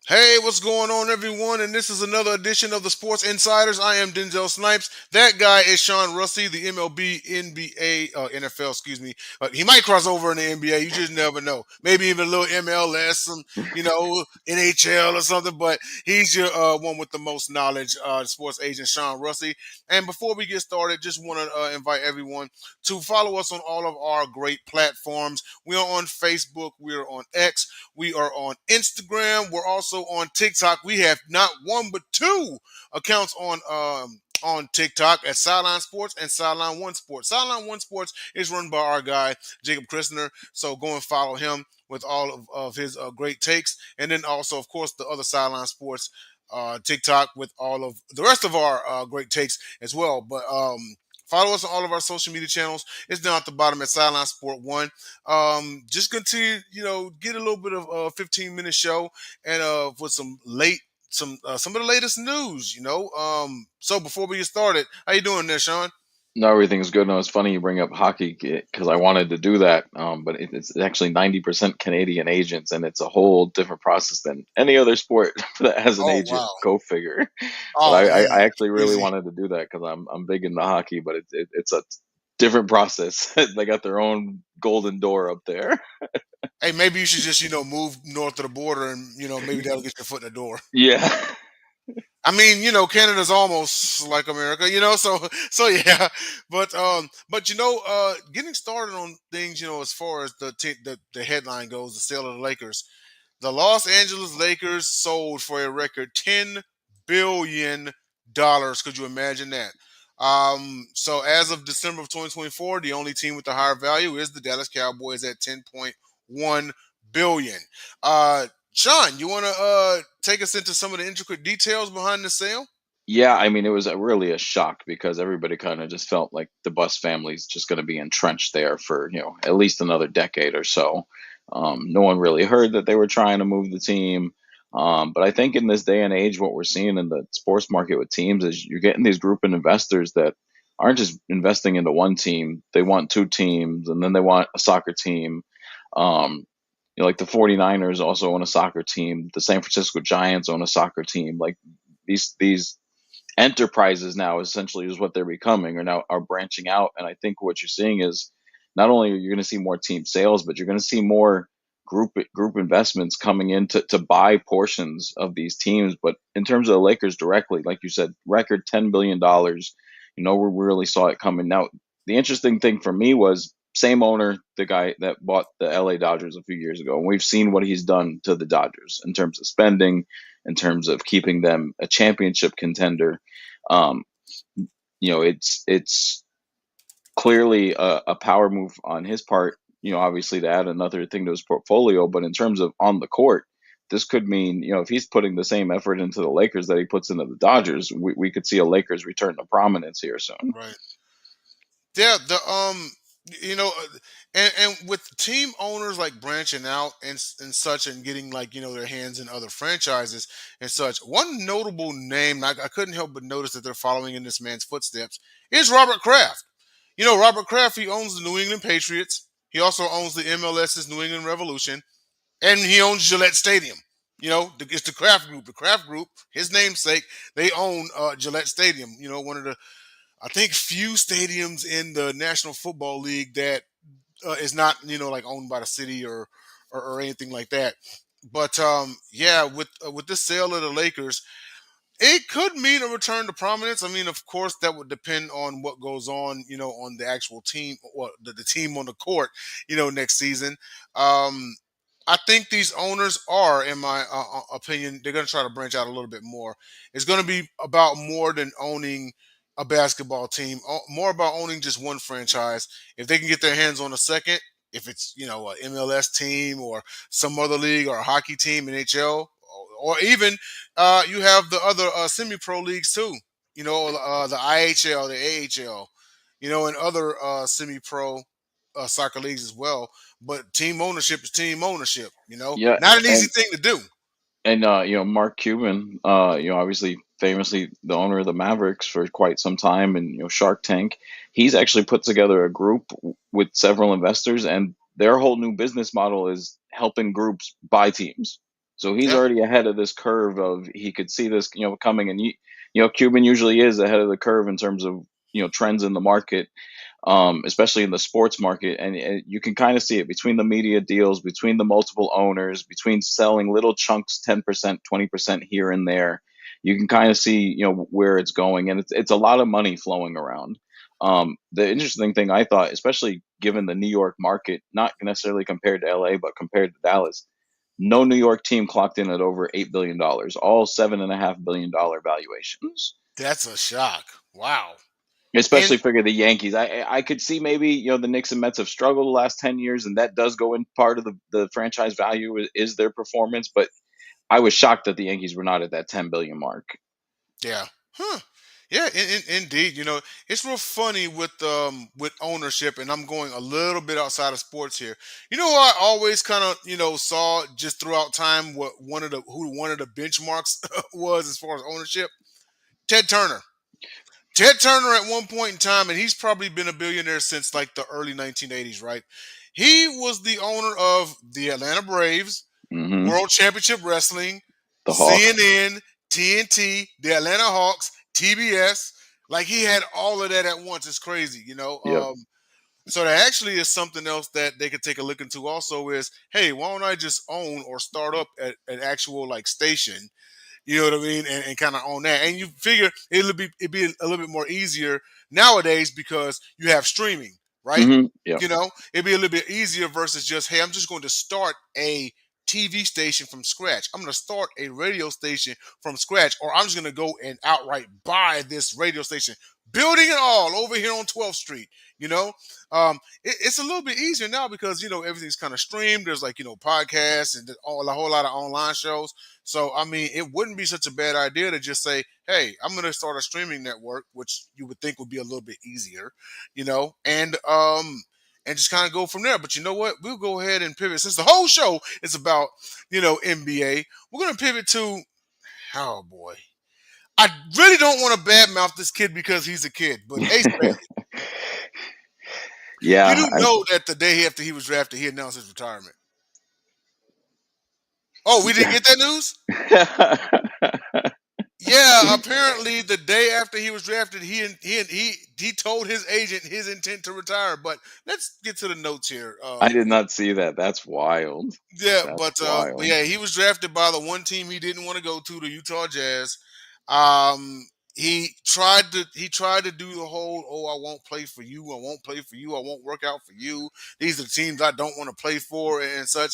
Hey, what's going on, everyone? And this is another edition of the Sports Insiders. I am Denzel Snipes. That guy is Sean Rusty, the MLB, NBA, NFL, excuse me. He might cross over in the NBA. You just never know. Maybe even a little MLS, some, NHL or something. But he's your one with the most knowledge, sports agent Sean Rusty. And before we get started, just want to invite everyone to follow us on all of our great platforms. We are on Facebook. We are on X. We are on Instagram. We're also on TikTok. We have not one but two accounts on TikTok at Sideline Sports and Sideline One Sports. Sideline One Sports is run by our guy Jacob Christner. So go and follow him with all of his great takes, and then also, of course, the other Sideline Sports TikTok with all of the rest of our great takes as well. But follow us on all of our social media channels. It's down at the bottom at Sideline Sport One. Just continue, get a little bit of a 15-minute show and with some of the latest news. So before we get started, how you doing there, Sean? No, everything's good. No, it's funny you bring up hockey because I wanted to do that, but it's actually 90% Canadian agents, and it's a whole different process than any other sport that has an Oh agent. wow. Go figure. But Oh I man, actually really crazy. wanted to do that because I'm big into hockey, but it's a different process. They got their own golden door up there. Hey, maybe you should just move north of the border and maybe that'll get your foot in the door. Yeah. I mean, Canada's almost like America, so yeah. But getting started on things, as far as the headline goes, the sale of the Lakers. The Los Angeles Lakers sold for a record $10 billion. Could you imagine that? So as of December of 2024, the only team with the higher value is the Dallas Cowboys at 10.1 billion. Sean, you want to take us into some of the intricate details behind the sale? Yeah, I mean, it was really a shock because everybody kind of just felt like the Bus family's just going to be entrenched there for, at least another decade or so. No one really heard that they were trying to move the team. But I think in this day and age, what we're seeing in the sports market with teams is you're getting these group of investors that aren't just investing into one team. They want two teams, and then they want a soccer team. Um, like the 49ers also own a soccer team. The San Francisco Giants own a soccer team. Like these enterprises now essentially is what they're becoming or now are branching out. And I think what you're seeing is not only are you going to see more team sales, but you're going to see more group investments coming in to buy portions of these teams. But in terms of the Lakers directly, like you said, record $10 billion, we really saw it coming. Now the interesting thing for me was same owner, the guy that bought the LA Dodgers a few years ago. And we've seen what he's done to the Dodgers in terms of spending, in terms of keeping them a championship contender. Um, it's clearly a power move on his part. Obviously to add another thing to his portfolio, but in terms of on the court, this could mean if he's putting the same effort into the Lakers that he puts into the Dodgers, we could see a Lakers return to prominence here soon. Right. Yeah, you know, uh, and with team owners like branching out and such and getting like their hands in other franchises and such. One notable name I couldn't help but notice that they're following in this man's footsteps is Robert Kraft. Robert Kraft, he owns the New England Patriots. He also owns the MLS's New England Revolution, and he owns Gillette Stadium. It's the Kraft Group. The Kraft Group, his namesake, they own Gillette Stadium. One of the, I think, few stadiums in the National Football League that is not like owned by the city or anything like that. But yeah, with this sale of the Lakers, it could mean a return to prominence. I mean, of course, that would depend on what goes on, on the actual team, or the team on the court, next season. Um, I think these owners are, in my opinion, they're going to try to branch out a little bit more. It's going to be about more than owning a basketball team, more about owning just one franchise. If they can get their hands on a second, if it's a MLS team or some other league or a hockey team, NHL, or even you have the other semi-pro leagues too. The IHL, the AHL, and other semi-pro soccer leagues as well. But team ownership is team ownership. Yeah, Not an easy and thing to do. Mark Cuban, obviously famously the owner of the Mavericks for quite some time, and Shark Tank, he's actually put together a group with several investors, and their whole new business model is helping groups buy teams. So he's Yeah, already ahead of this curve of he could see this, coming. And Cuban usually is ahead of the curve in terms of trends in the market, especially in the sports market. And you can kind of see it between the media deals, between the multiple owners, between selling little chunks, 10%, 20% here and there. You can kind of see, where it's going, and it's a lot of money flowing around. The interesting thing I thought, especially given the New York market, not necessarily compared to LA, but compared to Dallas, no New York team clocked in at over $8 billion, all $7.5 billion valuations. that's a shock. Wow. And Especially figure the Yankees. I could see maybe the Knicks and Mets have struggled the last 10 years, and that does go in part of the franchise value is their performance. But I was shocked that the Yankees were not at that 10 billion mark. yeah, huh? Yeah, indeed. It's real funny with ownership, and I'm going a little bit outside of sports here. I always kind of saw just throughout time what one of the benchmarks was as far as ownership. Ted Turner. Ted Turner at one point in time, and he's probably been a billionaire since like the early 1980s, right? He was the owner of the Atlanta Braves, Hmm. World Championship Wrestling, The Hawks. CNN, TNT, the Atlanta Hawks, TBS. Like he had all of that at once. It's crazy. Yep. So that actually is something else that they could take a look into. Also, is hey, why don't I just own or start up an actual like station, you know what I mean, and kind of own that. And you figure it'd be a little bit more easier nowadays because you have streaming, right? Yep. It'd be a little bit easier versus just hey, I'm just going to start a TV station from scratch. I'm going to start a radio station from scratch, or I'm just going to go and outright buy this radio station, building it all over here on 12th Street. You know, it's a little bit easier now because everything's kind of streamed. There's like podcasts and a whole lot of online shows. So I mean, it wouldn't be such a bad idea to just say, "Hey, I'm going to start a streaming network," which you would think would be a little bit easier, and just kind of go from there. But you know what? We'll go ahead and pivot since the whole show is about NBA. We're going to pivot to oh boy. I really don't want to badmouth this kid because he's a kid, but Ace Bailey, you Yeah. do know that the day after he was drafted, he announced his retirement. Oh, we didn't get that news? Yeah, apparently the day after he was drafted, he told his agent his intent to retire. But let's get to the notes here. I did not see that. That's wild. Yeah, That's but wild. yeah, he was drafted by the one team he didn't want to go to, the Utah Jazz. Um, he tried to do the whole, oh, I won't play for you, I won't play for you, I won't work out for you. These are the teams I don't want to play for and such.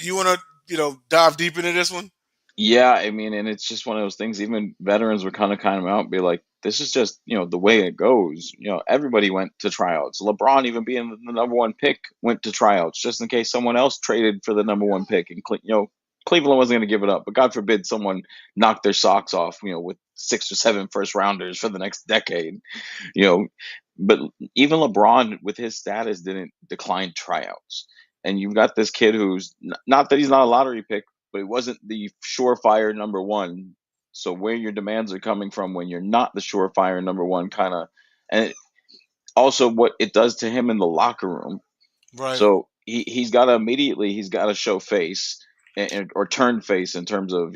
You want to dive deep into this one? Yeah, I mean, and it's just one of those things. Even veterans would kind of out and be like, "This is just the way it goes." Everybody went to tryouts. LeBron, even being the number one pick, went to tryouts just in case someone else traded for the number one pick, and Cleveland wasn't going to give it up. But God forbid someone knocked their socks off, with 6 or 7 first rounders for the next decade, you know. But even LeBron, with his status, didn't decline tryouts. And you've got this kid who's not that he's not a lottery pick, but he wasn't the surefire number one. So where your demands are coming from when you're not the surefire number one, kind of, and also what it does to him in the locker room. Right. So he's got to show face, or turn face in terms of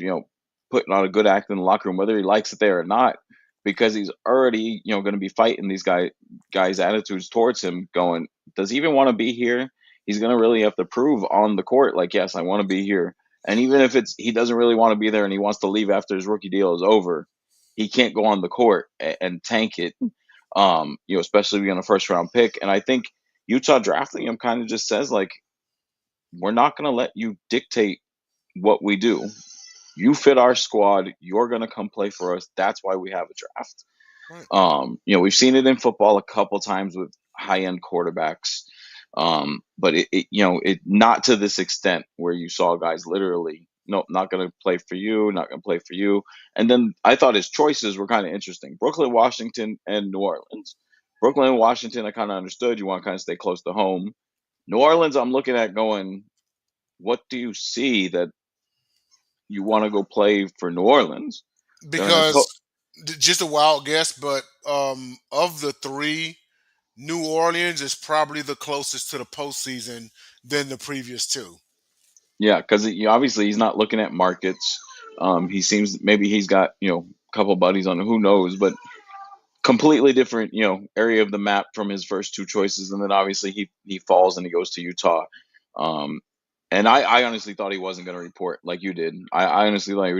putting on a good act in the locker room, whether he likes it there or not, because he's already going to be fighting these guys' attitudes towards him. Going, does he even want to be here? He's going to really have to prove on the court, like, yes, I want to be here. And even if he doesn't really want to be there and he wants to leave after his rookie deal is over, he can't go on the court and tank it. Especially being a first round pick. And I think Utah drafting him kind of just says, like, we're not going to let you dictate what we do. You fit our squad. You're going to come play for us. That's why we have a draft. Right. We've seen it in football a couple times with high end quarterbacks. But it not to this extent where you saw guys literally, no, not going to play for you, not going to play for you. And then I thought his choices were kind of interesting. Brooklyn, Washington, and New Orleans. Brooklyn and Washington, I kind of understood. You want to kind of stay close to home. New Orleans, I'm looking at going, what do you see that you want to go play for New Orleans? And I Because just a wild guess, but of the three, New Orleans is probably the closest to the postseason than the previous two. Yeah, because obviously he's not looking at markets. He seems maybe he's got a couple buddies on who knows, but completely different area of the map from his first two choices, and then obviously he falls and he goes to Utah. Um, and I honestly thought he wasn't going to report like you did. I honestly thought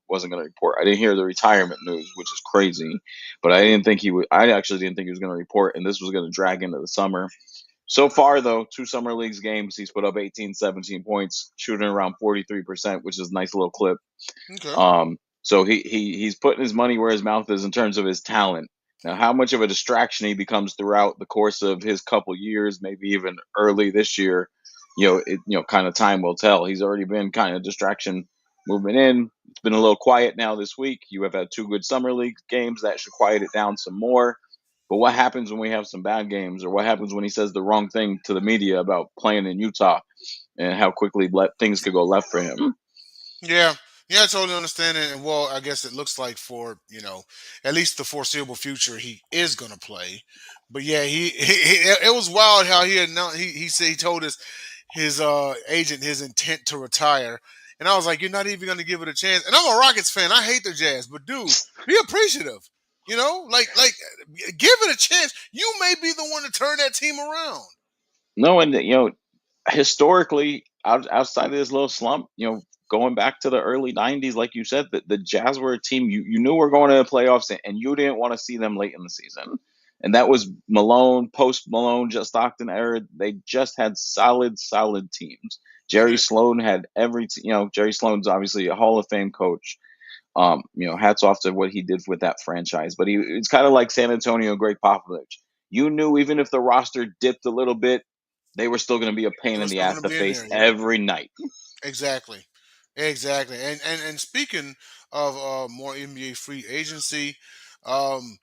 wasn't going to report. I didn't hear the retirement news, which is crazy, but I didn't think he would. I actually didn't think he was going to report, and this was going to drag into the summer. So far, though, two summer leagues games, he's put up 18, 17 points, shooting around 43%, which is a nice little clip. Okay. So he's putting his money where his mouth is in terms of his talent. Now, how much of a distraction he becomes throughout the course of his couple years, maybe even early this year, kind of time will tell. He's already been kind of distraction moving in. It's been a little quiet now this week. You have had two good summer league games that should quiet it down some more. But what happens when we have some bad games, or what happens when he says the wrong thing to the media about playing in Utah, and how quickly things could go left for him? Yeah. Yeah, I totally understand it. And well, I guess it looks like for, at least the foreseeable future, he is going to play. But yeah, it was wild how he announced, he said, he told his agent his intent to retire. And I was like, you're not even going to give it a chance. And I'm a Rockets fan. I hate the Jazz, but dude, be appreciative. Like give it a chance. You may be the one to turn that team around. No, and historically, outside of this little slump, going back to the early '90s, like you said, the Jazz were a team you knew were going to the playoffs, and you didn't want to see them late in the season. And that was Malone, post Malone, just Stockton era. They just had solid teams. They Jerry did. Sloan had Jerry Sloan's obviously a Hall of Fame coach. Hats off to what he did with that franchise. But it's kind of like San Antonio, Greg Popovich. You knew even if the roster dipped a little bit, they were still going to be a pain They were in the still ass going to to be in face there. Yep. every night. Exactly. Exactly. And speaking of more NBA free agency, um,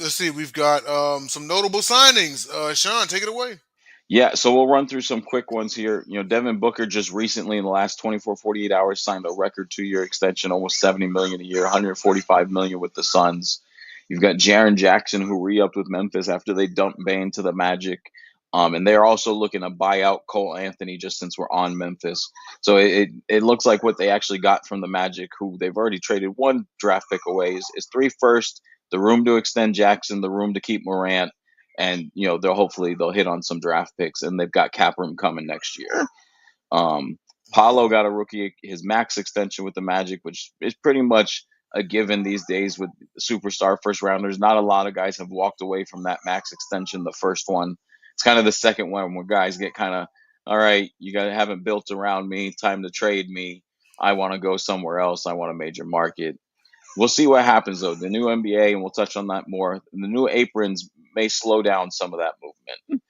let's see, we've got some notable signings. Sean, take it away. Yeah, so we'll run through some quick ones here. Devin Booker just recently in the last 24, 48 hours signed a record 2 year extension, almost 70 million a year, 145 million with the Suns. You've got Jaron Jackson who re-upped with Memphis after they dumped Bane to the Magic. And they're also looking to buy out Cole Anthony just since we're on Memphis. So it looks like what they actually got from the Magic, who they've already traded one draft pick away, is three first, the room to extend Jackson, the room to keep Morant, and they'll hit on some draft picks, and they've got cap room coming next year. Um, Okay. Paulo got a rookie his max extension with the Magic, which is pretty much a given these days with superstar first rounders. Not a lot of guys have walked away from that max extension. The first one, it's kind of the second one where guys get kind of, all right, you guys haven't built around me. Time to trade me. I want to go somewhere else. I want a major market. We'll see what happens though. The new NBA, and we'll touch on that more. The new aprons may slow down some of that movement.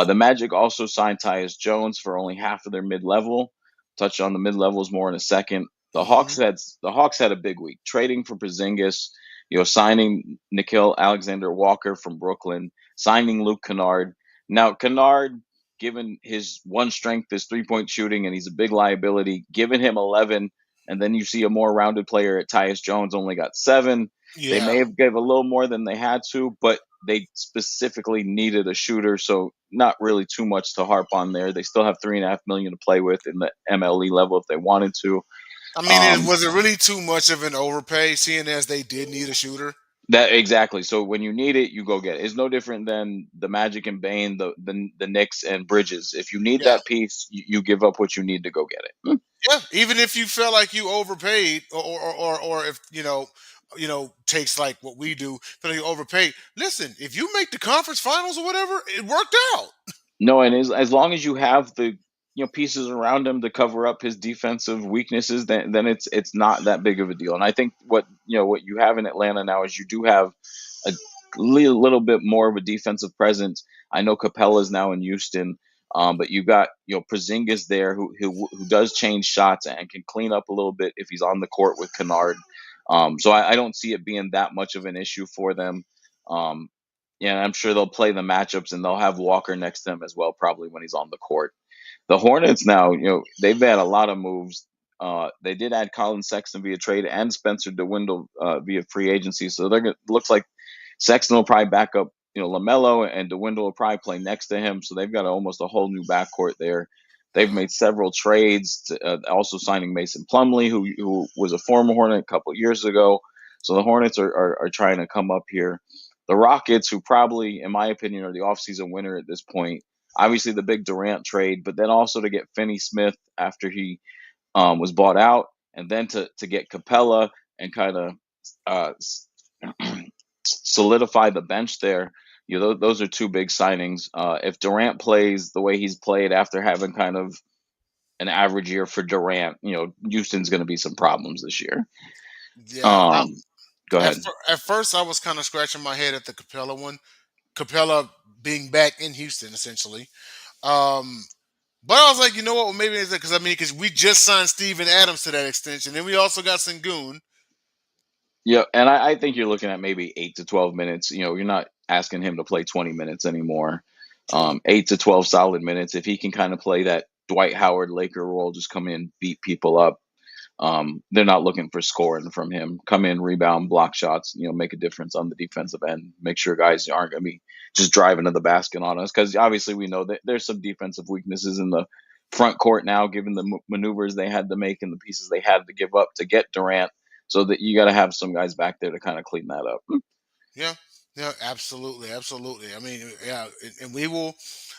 The Magic also signed Tyus Jones for only half of their mid-level. Touch on the mid-levels more in a second. Hmm. The Hawks had a big week, trading for Porzingis, signing Nikhil Alexander Walker from Brooklyn, signing Luke Kennard. Now Kennard, given his one strength is 3-point shooting, and he's a big liability, given him 11, and then you see a more rounded player at Tyus Jones only got 7. They Yeah. may have gave a little more than they had to, but they specifically needed a shooter, so not really too much to harp on there. They still have 3.5 million to play with in the MLE level if they wanted to. I mean, Um, was it really too much of an overpay, seeing as they did need a shooter? that exactly. So when you need it, you go get it. It's no different than the Magic and Bane, the Knicks and Bridges. If you need Yeah. that piece, you give up what you need to go get it. Yeah. Even if you felt like you overpaid, or if takes like what we do, feel like you overpaid. Listen, if you make the conference finals or whatever, it worked out. No, and as long as you have the pieces around him to cover up his defensive weaknesses, then it's not that big of a deal. And I think what you have in Atlanta now is you do have a little bit more of a defensive presence. I know Capella's now in Houston, but you got Porzingis there who does change shots and can clean up a little bit if he's on the court with Kennard. So I don't see it being that much of an issue for them. Um, yeah, I'm sure they'll play the matchups and they'll have Walker next to him as well, probably when he's on the court. The Hornets now, they've had a lot of moves. They did add Colin Sexton via trade and Spencer DeWindle via free agency. So looks like Sexton will probably back up, Lamelo, and DeWindle will probably play next to him. So they've got almost a whole new backcourt there. They've made several trades, also signing Mason Plumlee, who was a former Hornet a couple years ago. So the Hornets are trying to come up here. The Rockets, who probably, in my opinion, are the offseason winner at this point. Obviously, the big Durant trade, but then also to get Finney Smith after he was bought out, and then to get Capella and kind of uh, solidify the bench there. Those are two big signings. If Durant plays the way he's played after having kind of an average year for Durant, Houston's going to be some problems this year. Yeah, Um, Go ahead. at first I was kind of scratching my head at the Capella one. Capella being back in Houston, essentially. Um, but I was like, you know what? Well, maybe it's because because we just signed Steven Adams to that extension, and we also got Sengun. Yeah, and I think you're looking at maybe 8 to 12 minutes. You're not asking him to play 20 minutes anymore. True. 8 to 12 solid minutes. If he can kind of play that Dwight Howard Laker role, just come in, beat people up. They're not looking for scoring from him. Come in, rebound, block shots, make a difference on the defensive end. Make sure guys aren't going to be just driving to the basket on us. Because obviously we know that there's some defensive weaknesses in the front court now, given the maneuvers they had to make and the pieces they had to give up to get Durant. So that you got to have some guys back there to kind of clean that up. Yeah, yeah, absolutely, absolutely. Yeah, and we will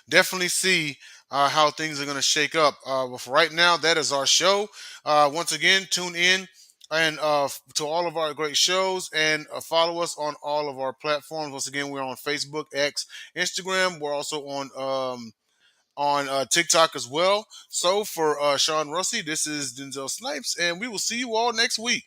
definitely see how things are going to shake up. But for right now, that is our show. Once again, tune in and to all of our great shows and follow us on all of our platforms. Once again, we're on Facebook, X, Instagram. We're also on TikTok as well. So for Sean Russi, this is Denzel Snipes, and we will see you all next week.